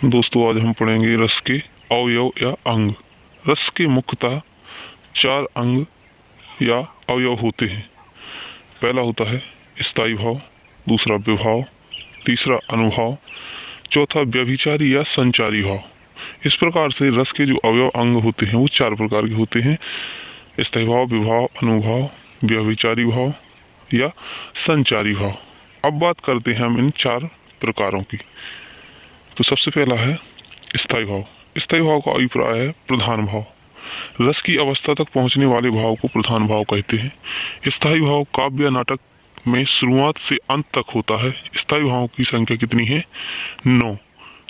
दोस्तों, आज हम पढ़ेंगे रस के अवयव या अंग। रस के मुख्यतः 4 अंग या अवयव होते हैं। पहला होता है स्थायी भाव, दूसरा विभाव, तीसरा अनुभाव, चौथा व्यभिचारी या संचारी भाव। इस प्रकार से रस के जो अवयव अंग होते हैं वो 4 प्रकार के होते हैं: स्थायी भाव, विभाव, अनुभाव, व्यभिचारी भाव या संचारी भाव। अब बात करते हैं हम इन 4 प्रकारों की। तो सबसे पहला है स्थायी भाव। स्थायी भाव का अभिप्राय है प्रधान भाव। रस की अवस्था तक पहुंचने वाले भाव को प्रधान भाव कहते हैं। स्थायी भाव काव्य या नाटक में शुरुआत से अंत तक होता है। स्थायी भावों की संख्या कितनी है? 9,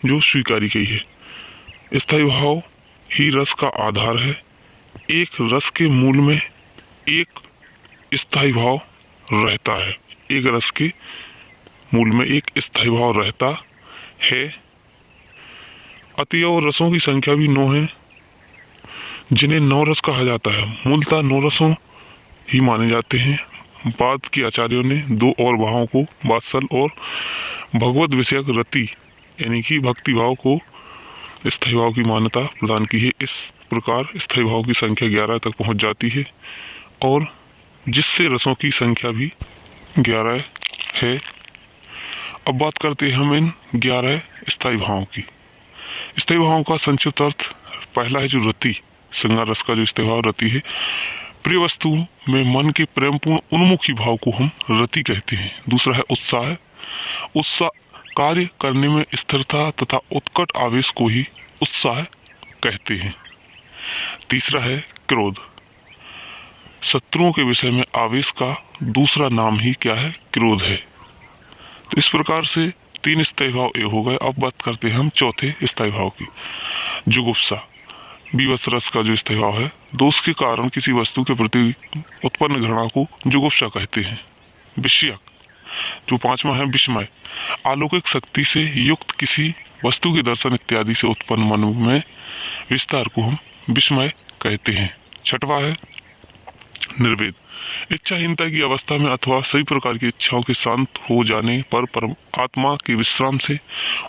जो स्वीकारी गई है। स्थायी भाव ही रस का आधार है। एक रस के मूल में एक स्थायी भाव रहता है। एक रस के मूल में एक स्थायी भाव रहता है। अतएव रसों की संख्या भी 9 है, जिन्हें 9 रस कहा जाता है। मूलतः 9 रसों ही माने जाते हैं। बाद के आचार्यों ने 2 और भावों को वात्सल और भगवत विषयक रति यानी कि भक्ति भाव को स्थायी भाव की मान्यता प्रदान की है। इस प्रकार स्थायी भाव की संख्या 11 तक पहुंच जाती है, और जिससे रसों की संख्या भी 11 है। अब बात करते हैं हम इन 11 स्थायी भावों की। स्थायी भावों का संक्षिप्त अर्थ पहला है जो रति। श्रृंगार रस का जो स्थायी भाव रति है। प्रिय वस्तु में मन के प्रेमपूर्ण उन्मुखी भाव को हम रति कहते हैं। दूसरा है उत्साह। उत्साह कार्य करने में स्थिरता तथा उत्कट आवेश को ही उत्साह कहते हैं। तीसरा है क्रोध। शत्रुओं के विषय में आवेश का दूसरा नाम ही क्या है? क्रोध है। तो इस प्रकार से 3 स्थायी भाव ये हो गए। अब बात करते हैं हम चौथे स्थायी भाव की, जुगुप्सा। बीभत्स रस का जो स्थायी भाव है, दोष के कारण किसी वस्तु के प्रति उत्पन्न घृणा को जुगुप्सा कहते हैं। विषयक जो 5वां है विस्मय। अलौकिक शक्ति से युक्त किसी वस्तु के दर्शन इत्यादि से उत्पन्न मन में विस्तार को हम विस्मय कहते हैं। 6वां है निर्वेद। इच्छाहीनता की अवस्था में अथवा सभी प्रकार की इच्छाओं के शांत हो जाने पर परम आत्मा के विश्राम से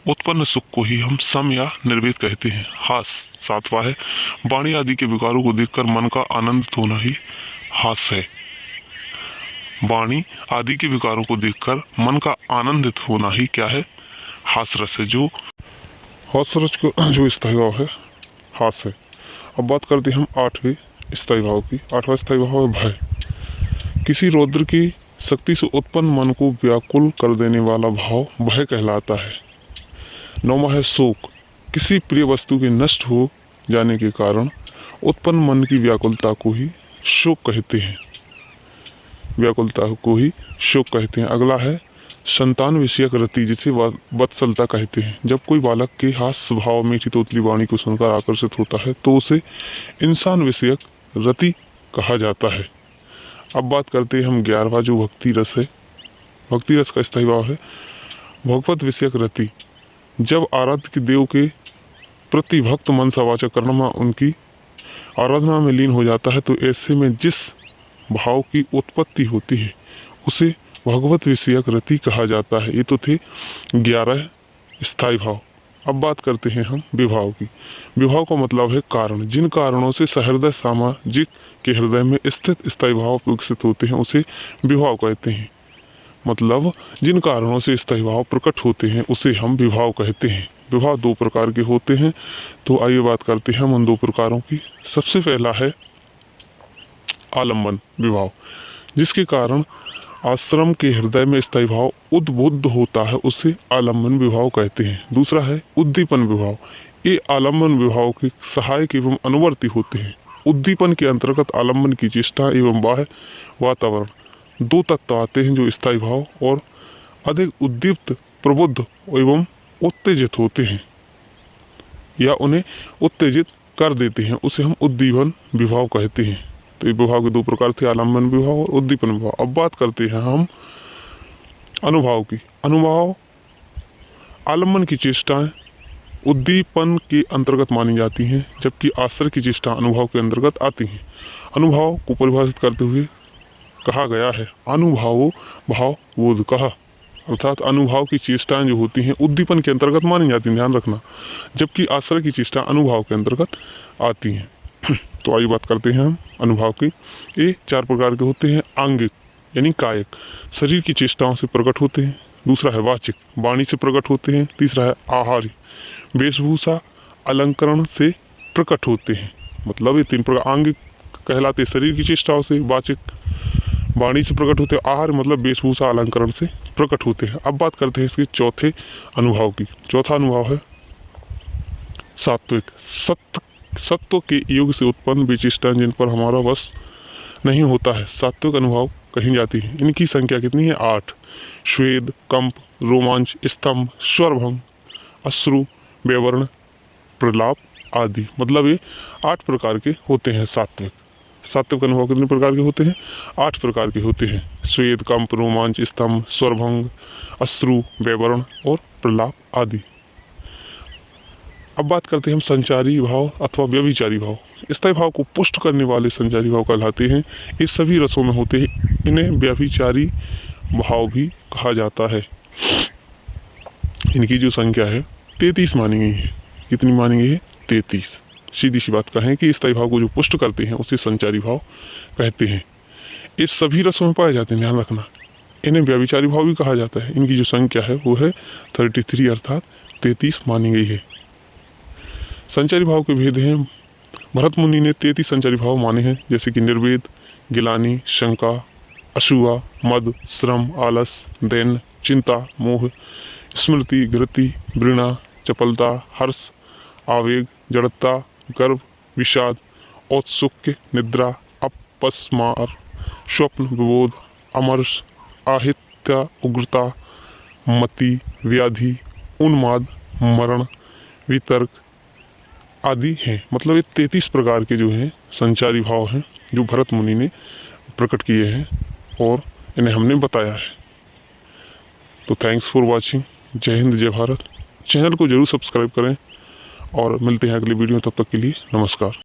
उत्पन्न सुख को ही हम सम या निर्वेद कहते हैं। हास 7वां है वाणी आदि के विकारों को देखकर मन का आनंदित होना ही हास है। वाणी आदि के विकारों को देखकर मन का आनंदित होना ही क्या है? हास रस है। जो हास रस का जो स्थायी भाव है हास है। अब बात करते हैं हम 8वें स्थायी भाव की। 8वां स्थायी भाव है भय। किसी रौद्र की शक्ति से उत्पन्न मन को व्याकुल कर देने वाला भाव भय कहलाता है। 9वां है शोक। किसी प्रिय वस्तु के नष्ट हो जाने के कारण उत्पन्न मन की व्याकुलता को ही शोक कहते हैं। व्याकुलता को ही शोक कहते हैं। अगला है संतान विषयक रति, जिसे वत्सलता कहते हैं। जब कोई बालक के हास्य स्वभाव मीठी तोतली वाणी को सुनकर आकर्षित होता है तो उसे इंसान विषयक रति कहा जाता है। अब बात करते हैं हम 11वां जो भक्ति रस है। भक्ति रस का स्थायी भाव है भगवत विषयक रति। जब आराध्य के देव के प्रति भक्त मन सा वाचक कर्मा उनकी आराधना में लीन हो जाता है, तो ऐसे में जिस भाव की उत्पत्ति होती है उसे भगवत विषयक रति कहा जाता है। ये तो थे 11 स्थायी भाव। अब बात करते हैं हम विभाव की। विभाव का मतलब है कारण। जिन कारणों से सहृदय सामाजिक के हृदय में स्थित स्थायी भाव विकसित होते हैं उसे विभाव कहते हैं। मतलब जिन कारणों से स्थायी भाव प्रकट होते हैं उसे हम विभाव कहते हैं। विभाव 2 प्रकार के होते हैं, तो आइए बात करते हैं हम उन 2 प्रकारों की। सबसे पहला है आलम्बन विभाव, जिसके कारण आश्रम के हृदय में स्थायी भाव उद्बुद्ध होता है, उसे आलम्बन विभाव कहते हैं। दूसरा है उद्दीपन विभाव। ये आलम्बन विभाव के सहायक एवं अनुवर्ती होते हैं। उद्दीपन के अंतर्गत आलम्बन की चेष्टा एवं बाह्य वातावरण 2 तत्व आते हैं जो स्थायी भाव और अधिक उद्दीप्त, प्रबुद्ध एवं उत्तेजित होते हैं या उन्हें उत्तेजित कर देते हैं, उसे हम उद्दीपन विभाव कहते हैं। तो ये विभाव के 2 प्रकार थे, आलम्बन विभाव और उद्दीपन विभाव। अब बात करते हैं हम अनुभाव की। अनुभाव आलम्बन की चेष्टाएं उद्दीपन के अंतर्गत मानी जाती हैं, जबकि आश्रय की चेष्टा अनुभव के अंतर्गत आती हैं। अनुभव को परिभाषित करते हुए कहा गया है अनुभावो भाव बोध कहा। अर्थात अनुभाव की चेष्टाएं जो होती हैं उद्दीपन के अंतर्गत मानी जाती हैं, ध्यान रखना, जबकि आश्रय की चेष्टा अनुभाव के अंतर्गत आती हैं। तो आइए बात करते हैं हम अनुभाव की। ये 4 प्रकार के होते हैं। आंगिक यानी कायक, शरीर की चेष्टाओं से प्रकट होते हैं। दूसरा है वाचिक, वाणी से प्रकट होते हैं। तीसरा है आहारी, वेशभूषा अलंकरण से प्रकट होते हैं। मतलब ये 3 प्रकार। आंगिक कहलाते शरीर की चेष्टाओं से, वाचिक वाणी से प्रकट होते हैं, आहार मतलब वेशभूषा अलंकरण से प्रकट होते हैं। अब बात करते हैं इसके चौथे अनुभाव की। चौथा अनुभाव है सात्विक। सत्व के योग से उत्पन्न विशिष्टाएं जिन पर हमारा वश नहीं होता है, सात्विक अनुभाव कही जाती है। इनकी संख्या कितनी है? 8। श्वेद, कंप, रोमांच, स्तंभ, स्वरभंग, अश्रु, व्यवरण, प्रलाप आदि। मतलब ये 8 प्रकार के होते हैं। सात्विक अनुभव कितने प्रकार के होते हैं? 8 प्रकार के होते हैं। श्वेद, कंप, रोमांच, स्तंभ, स्वरभंग, अश्रु, व्यवरण और प्रलाप आदि। अब बात करते हैं हम संचारी भाव अथवा व्यभिचारी भाव। स्थायी भाव को पुष्ट करने वाले संचारी भाव कहलाते हैं। ये सभी रसों में होते हैं। इन्हें व्यभिचारी भाव भी कहा जाता है। इनकी जो संख्या है 33 मानी गई है। कितनी मानी गई है? 33। सीधी सी बात कहें कि स्थायी भाव को जो पुष्ट करते हैं उसे संचारी भाव कहते हैं। ये सभी रसों में पाए जाते हैं, ध्यान रखना। इन्हें व्यभिचारी भाव भी कहा जाता है। इनकी जो संख्या है वो है 33 अर्थात 33 मानी गई है। संचारी भाव के भेद हैं। भरत मुनि ने 33 संचारी भाव माने हैं, जैसे कि निर्वेद, गिलानी, शंका, अशुआ, मद, श्रम, आलस, दैन, चिंता, मोह, स्मृति, घृति, वृणा, चपलता, हर्ष, आवेग, जड़ता, गर्व, विषाद, औत्सुक्य, निद्रा, अपस्मार, स्वप्न, विबोध, अमर्ष, आहित्य, उग्रता, मति, व्याधि, उन्माद, मरण, वितर्क आदि हैं। मतलब ये 33 प्रकार के जो हैं संचारी भाव हैं जो भरत मुनि ने प्रकट किए हैं और इन्हें हमने बताया है। तो थैंक्स फॉर वॉचिंग। जय हिंद, जय भारत। चैनल को जरूर सब्सक्राइब करें और मिलते हैं अगली वीडियो। तब तक के लिए नमस्कार।